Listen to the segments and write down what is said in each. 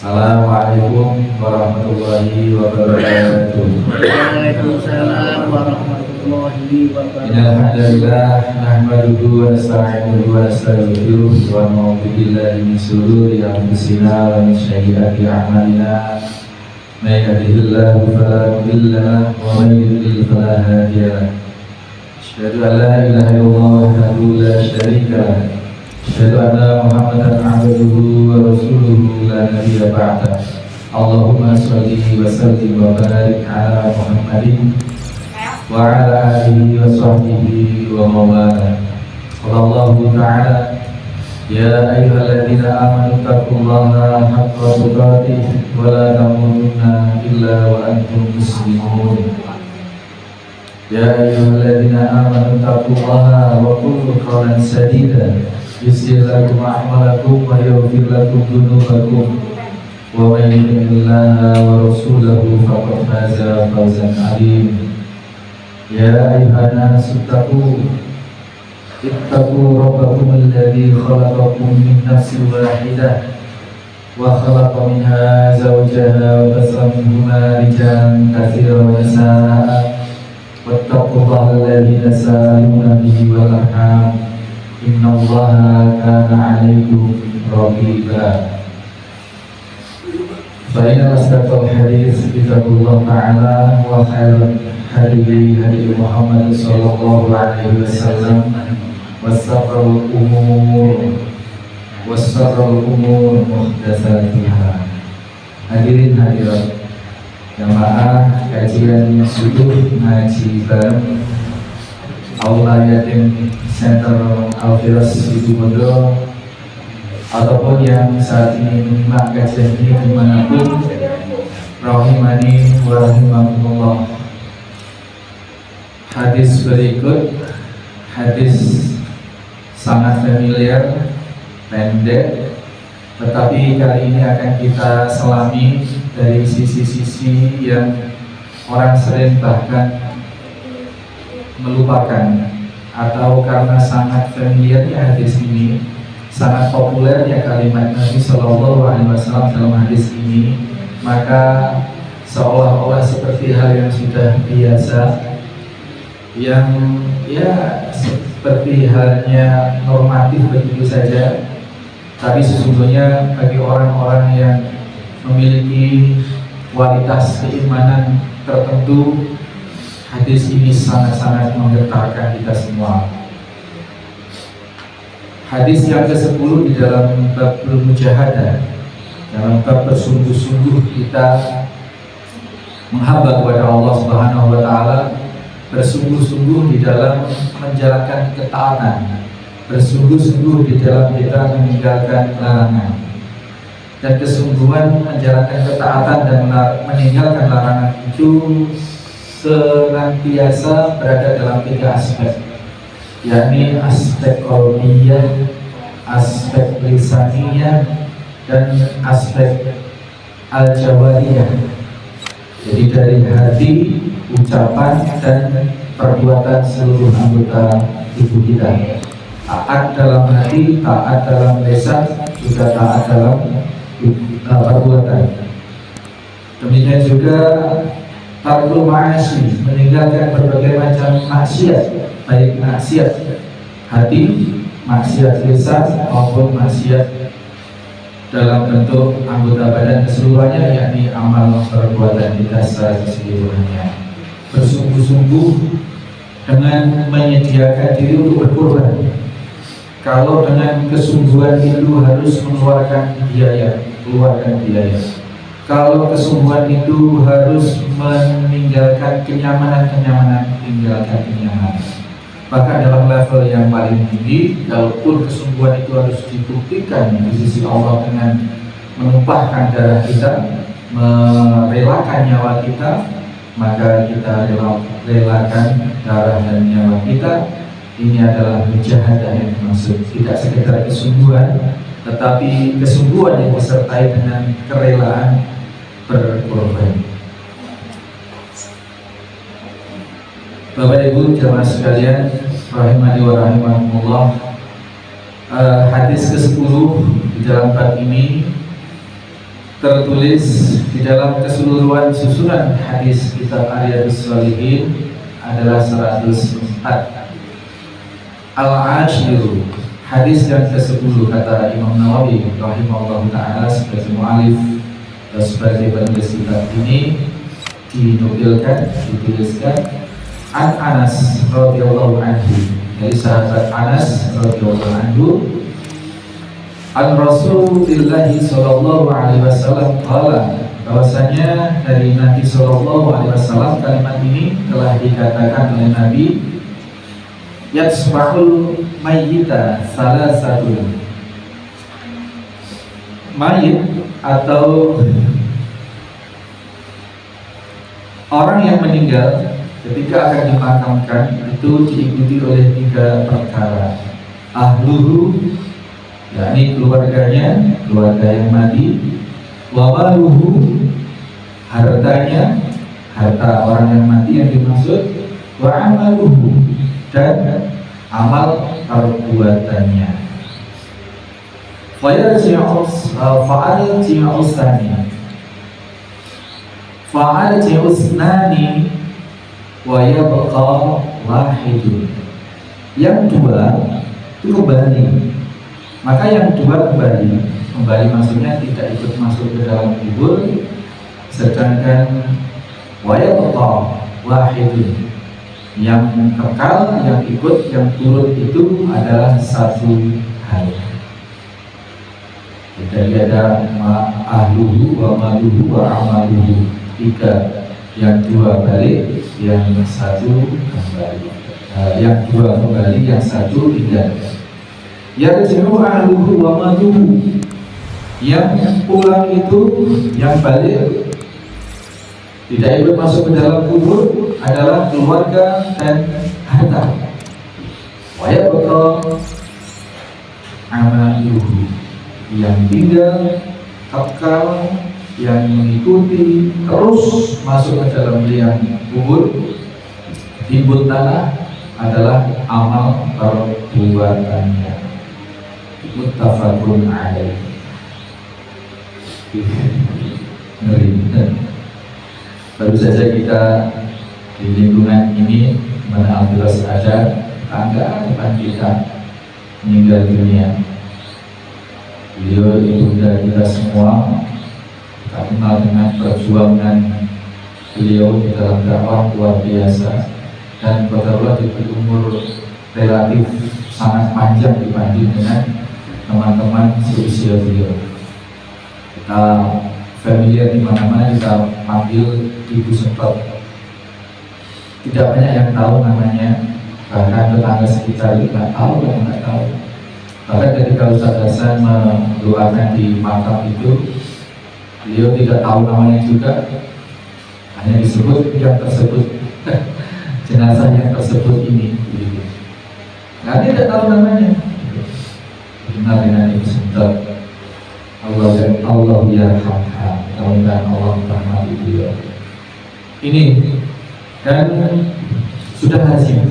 Assalamualaikum warahmatullahi wabarakatuh. Waalaikumsalam warahmatullahi wabarakatuh. Innalhamdulillah nahmaduhu wa nasta'inuhu wa nastaghfiruh wa na'udzu billahi min shururi anfusina wa min sayyiati a'malina. May yahdihillahu fala mudilla lahu wa may yudlil fala hadiya lahu. Asyhadu an la ilaha illallah wahdahu la syarika lahu. Asyhadu anna Muhammadan abduhu wa rasuluhu la nabiyya ba'da. Allahumma shalli wa sallim wa barik ala Muhammadin wa ala alihi wa sahbihi wa mawala. Qala ta'ala ya ayyuhalladzina amanu taqullaha haqqa tuqatih wa la tamutunna illa wa antum muslimun. Ya ayyuhalladzina amanu taqullaha wa qulu qawlan sadida yuslir lakum a'malakum wa yaghfir lakum dhunubakum wa may yuti'illaha wa rasulahu faqad faza fawzan 'azim. Ya ayyuhan nasu ittaqu rabbakum alladzi khalaqakum min nafsin wahidah wa khalaqa minha zawjaha wa bassa minhuma rijalan katsiran wa nisaa'a wattaqullaha alladzi tasaaluna bihi wal arham innallaha kana 'alaykum raqiba. Fa inna asdaqal hadits kitabullah ta'ala wa khairal hadi hadi Muhammad sallallahu alaihi wasallam wa sharrul umur muhdatsatuha. Hadirin hadirat jamaah kajian subuh ngaji bareng Aula Yatim Center Al-Firas Situbondo ataupun yang saat ini menyimak kajian ini dimanapun rahimani wa rahimakumullah. Hadis berikut hadis sangat familiar, pendek, tetapi kali ini akan kita selami dari sisi-sisi yang orang sering bahkan melupakan, atau karena sangat familiarnya hadis ini, sangat populernya kalimat Nabi Shallallahu Alaihi Wasallam dalam hadis ini, maka seolah-olah seperti hal yang sudah biasa, yang ya seperti halnya normatif begitu saja. Tapi sesungguhnya bagi orang-orang yang memiliki kualitas keimanan tertentu, hadis ini sangat-sangat menggetarkan kita semua. Hadis yang ke-10 di dalam bab mujahadah, dalam bab bersungguh-sungguh kita menghamba kepada Allah Subhanahu wa taala, bersungguh-sungguh di dalam menjalankan ketaatan, bersungguh-sungguh di dalam kita meninggalkan larangan. Dan kesungguhan menjalankan ketaatan dan meninggalkan larangan itu senantiasa berada dalam 3 aspek, yakni aspek qalbiyah, aspek lisaniyah, dan aspek al-jawariyah. Jadi dari hati, ucapan, dan perbuatan seluruh anggota tubuh kita. Taat dalam hati, taat dalam lisan, juga taat dalam perbuatan. Demikian juga tarkul ma'asi, meninggalkan berbagai macam maksiat, baik maksiat hati, maksiat lisan, maupun maksiat dalam bentuk anggota badan keseluruhannya, yakni amal perbuatan kita secara keseluruhannya. Bersungguh-sungguh dengan menyediakan diri untuk berkorban. Kalau dengan kesungguhan itu harus mengeluarkan biaya, keluarkan biaya. Kalau kesungguhan itu harus meninggalkan kenyamanan, tinggalkan kenyamanan. Bahkan dalam level yang paling tinggi, kalaupun kesungguhan itu harus dibuktikan di sisi Allah dengan menumpahkan darah kita, merelakan nyawa kita, maka kita relakan darah dan nyawa kita. Ini adalah mujahadah yang dimaksud, tidak sekedar kesungguhan, tetapi kesungguhan yang disertai dengan kerelaan berkorban. Bapak Ibu jamaah sekalian, rahimani wa rahimakumullah, hadis ke-10 di dalam bab ini tertulis di dalam keseluruhan susunan hadis kitab Riyadhus Shalihin adalah 104. Al-Ashiru, hadis yang ke-10, kata Imam Nawawi rahimahullah ta'ala sebagai mu'alif dan sebagai penulis kitab ini, dinukilkan, dituliskan An Anas radhiyallahu anhu, dari sahabat Anas radhiyallahu anhu, An Rasulillah sallallahu alaihi wasallam qala, bahwasanya dari Nabi sallallahu alaihi wasallam, kalimat ini telah dikatakan oleh Nabi, yatsbahul mayyita salasatun, mayit atau orang yang meninggal ketika akan dimakamkan itu diikuti oleh 3 perkara. Ahluhu, yakni keluarganya, keluarga yang mati. Wamaluhu, hartanya, harta orang yang mati yang dimaksud. Wa amaluhu, dan amal perbuatannya. Fa'al-ji'usnani wa yabqa wahidun. Yang 2 itu kembali, maka yang 2 kembali maksudnya tidak ikut masuk ke dalam kubur, sedangkan wa yabqa wahidun, yang kekal, yang ikut, yang turut itu adalah 1 hal. Jadi ada ahluhu wa maluhu wa amaluhu, 3, yang 2 balik, yang 1 kembali. Yang 2 kembali, yang 1 tidak. Yarji'u ahluhu wa maluhu, yang pulang itu, yang balik, tidak ikut masuk ke dalam kubur adalah keluarga dan harta. Wa yabqa amaluhu, yang tinggal, kekal, yang mengikuti terus masuk ke dalam liang kubur, timbun tanah, adalah amal perbuatannya. Muttafaqun alaih. Ngeri. Baru saja kita di lingkungan ini alhamdulillah ada tangga depan kita meninggal dunia. Beliau ibunda kita semua, kita kenal dengan perjuangan beliau di dalam dakwah luar biasa, dan qadarullah diberi umur relatif sangat panjang dibanding dengan teman-teman seusia beliau. Kita familiar di mana-mana, kita panggil Ibu Sempat. Tidak banyak yang tahu namanya, bahkan tetangga sekitar itu nggak tahu, nggak tahu. Bahkan ketika Ustaz Hasan mendoakan di makam itu, beliau tidak tahu namanya juga, hanya disebut yang tersebut, jenazah yang tersebut ini. Nah, dia tidak tahu namanya. Benar dengan Ibu Sempat. Allah yarhamha, mudah-mudahan Allah merahmati beliau. Ini dan sudah lazim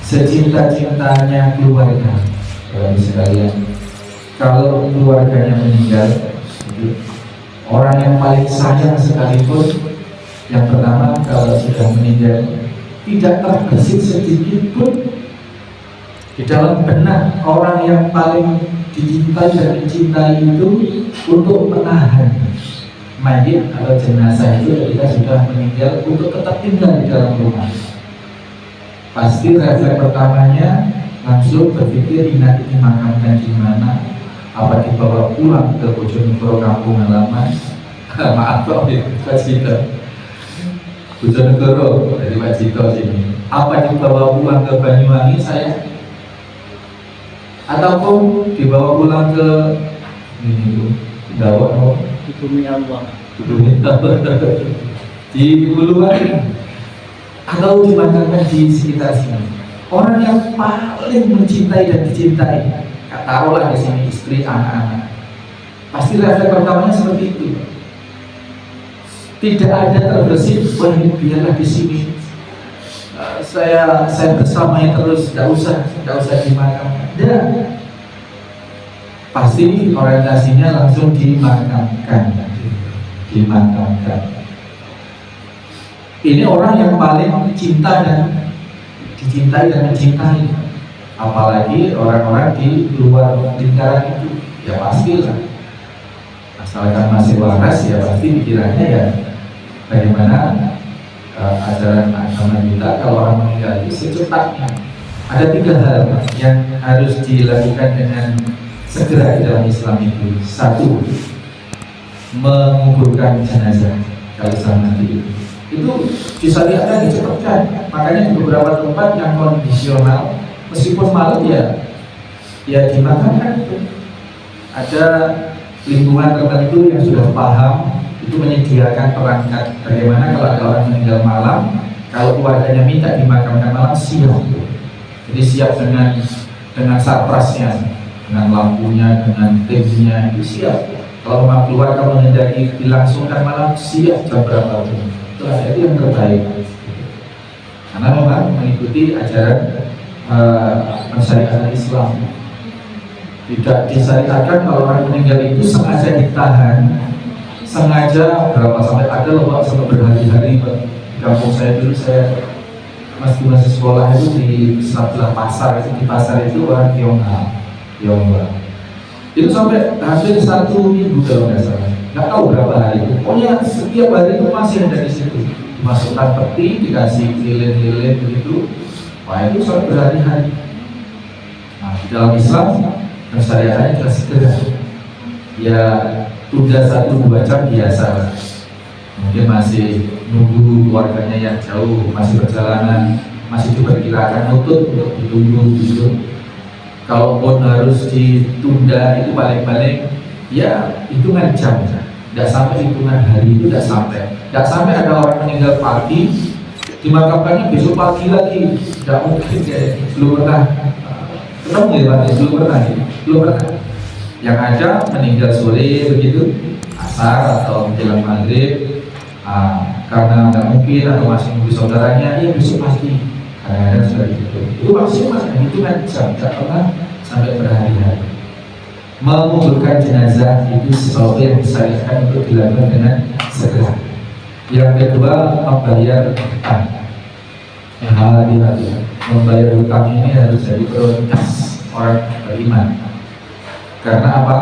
secinta-cintanya keluarga, Bapak sekalian, kalau keluarganya meninggal, orang yang paling sayang sekalipun, yang pertama kalau sudah meninggal tidak terbesit sedikit pun di dalam benak orang yang paling dicintai dan dicintai itu untuk menahan mayit atau jenazah itu ketika sudah meninggal untuk tetap tinggal di dalam rumah. Pasti refleks pertamanya langsung berpikir ini dimakamkan di mana, apa dibawa pulang ke Bojonegoro kampung halaman. Maaf Pak Cito, Bojonegoro dari Pak Cito sini, apa dibawa pulang ke Banyuwangi saya, ataupun dibawa pulang ke ini Jawa, di bumi Allah. di Uluwatu atau dimakamkan di sekitar sini. Orang yang paling mencintai dan dicintai, taruhlah di sini istri, anak-anak, pasti refleks pertamanya seperti itu. Tidak ada terbersih, wah ini biarlah di sini. Saya bersamanya terus, tidak usah dimakamkan. Dan pasti orientasinya langsung dimakamkan. Ini orang yang paling cinta dan dicintai dan mencintai, apalagi orang-orang di luar lingkaran itu, ya pastilah. Asalkan masih waras, ya pasti pikirannya ya bagaimana ajaran agama kita kalau orang meninggal itu secepatnya. Ada 3 hal yang harus dilakukan dengan segera di dalam Islam itu. 1, menguburkan jenazah kalau sama itu disyariatkan, dicepatkan. Makanya di beberapa tempat yang kondisional, meskipun malam ya dimakamkan itu. Ada lingkungan tertentu yang sudah paham, itu menyediakan perangkat bagaimana kalau ada orang meninggal malam, kalau keluarganya minta dimakamkan malam, siap. Jadi siap dengan sarprasnya, dengan lampunya, dengan timnya, itu siap. Kalau memang keluarga menghindari dilangsungkan malam, siap jam berapa pun. Itu yang terbaik, karena memang mengikuti ajaran masyarakat Islam. Tidak disyariatkan kalau orang meninggal itu sengaja ditahan, sengaja berapa sampai ada loh sampai berhari-hari. Di kampung saya dulu, saya masih sekolah itu di sebelah pasar, di pasar itu orang Tionghoa itu sampai hampir 1 minggu kalau nggak salah. Nggak tahu berapa hari, pokoknya setiap hari itu masih ada di situ. Dimasukkan peti, dikasih lilin-lilin begitu. Wah, itu sampai berhari-hari. Nah, di dalam Islam syariatnya jelas segera. Ya tunda 1-2 jam biasa. Mungkin masih nunggu keluarganya yang jauh, masih perjalanan, masih diperkirakan nutut untuk ditunggu gitu. Kalaupun harus ditunda itu paling-paling ya hitungan jam, tidak sampai hitungan hari, itu tidak sampai ada orang meninggal pagi dimakamkannya besok pagi lagi, tidak mungkin. Belum pernah ketemu ya Pak, belum pernah. Yang ada meninggal sore begitu, asar atau menjelang maghrib, karena nggak mungkin atau masih nunggu saudaranya, ya besok pagi. Kadang-kadang sudah gitu. Itu maksudnya hitungan jam, tidak pernah sampai berhari-hari. Menguburkan jenazah itu sesuatu yang disyariatkan untuk dilakukan dengan segera. Yang kedua, membayar hutang. Hati-hati, membayar hutang ini harus jadi prioritas orang beriman. Karena apa?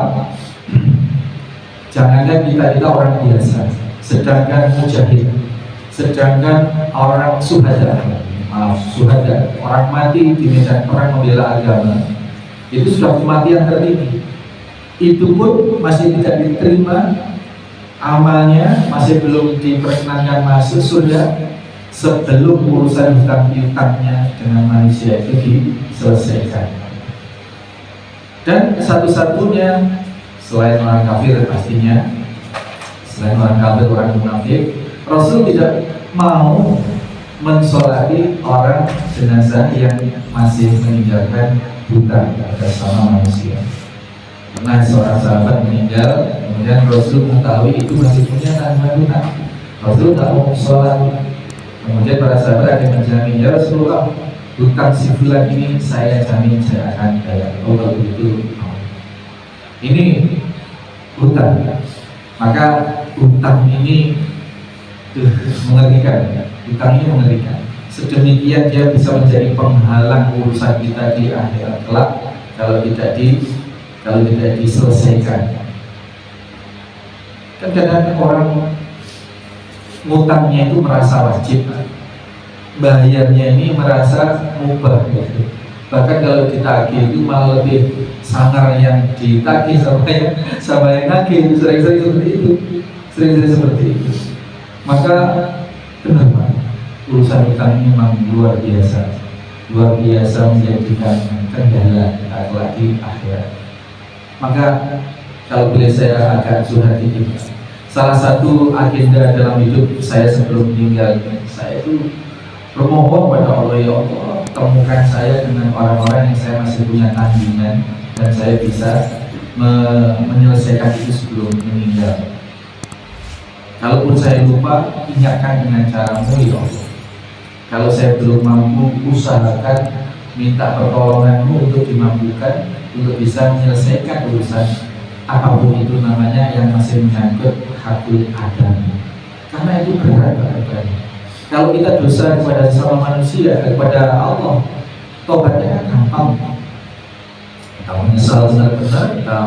Jangankan kita orang biasa, sedangkan mujahid, sedangkan orang syuhada, orang mati di medan perang membela agama, itu sudah kematian tertinggi. Itu pun masih tidak diterima amalnya, masih belum diperkenankan masuk surga sebelum urusan hutang-hutangnya dengan manusia itu diselesaikan. Dan satu-satunya selain orang kafir, pastinya selain orang kafir, orang munafik, Rasul tidak mau mensolati orang jenazah yang masih meninggalkan hutang bersama manusia. Pernah seorang sahabat meninggal, kemudian Rasul mengetahui itu masih punya tanggungan hutang. Rasul tak mau sholat. Kemudian para sahabat akan menjamin, ya Rasulullah, hutang si fulan ini saya jamin saya akan bayar. Oh kalau begitu, ini hutang. Maka hutang ini mengerikan. Hutang ini mengerikan. Sedemikian dia bisa menjadi penghalang urusan kita di akhirat kelak kalau tidak diselesaikan. Kan kadang orang ngutangnya itu merasa wajib, bayarnya ini merasa mubah gitu. Bahkan kalau ditagih itu malah lebih sangar yang ditagih sama yang nagih. Sering-sering seperti itu. Maka kenapa urusan hutang ini memang luar biasa menjadikan kendala kita kelak di akhirat. Maka kalau boleh saya agak curhat dikit, salah satu agenda dalam hidup saya sebelum meninggal, saya itu bermohon pada Allah, ya Allah, temukan saya dengan orang-orang yang saya masih punya tandingan dan saya bisa menyelesaikan itu sebelum meninggal. Kalaupun saya lupa, ingatkan dengan caramu ya Allah. Kalau saya belum mampu, usahakan minta pertolonganmu untuk dimampukan untuk bisa menyelesaikan urusan apapun itu namanya yang masih menyangkut hakul adami. Karena itu berat banget. Kalau kita dosa kepada sesama manusia, kepada Allah, tobatnya kan gampang. Kita menyesal benar-benar, kita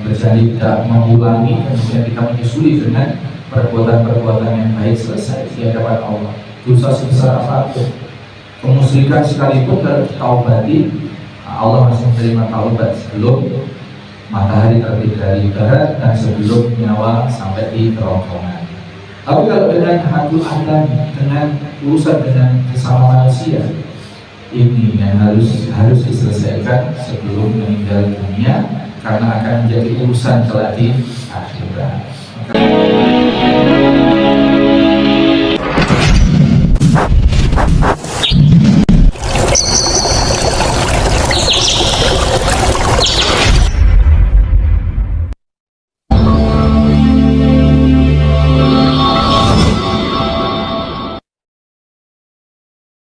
berjanji tidak mengulangi, kemudian kita menyusuli dengan perbuatan-perbuatan yang baik, selesai di hadapan Allah. Dosa sebesar apapun, kemusyrikan sekalipun kalau ditaubati, Allah masih menerima taubat sebelum matahari terbit dari barat dan sebelum nyawa sampai di kerongkongan. Tapi kalau dengan hakul adam, dengan urusan dengan sesama manusia, ini yang harus diselesaikan sebelum meninggal dunia, karena akan menjadi urusan kelak di akhirat.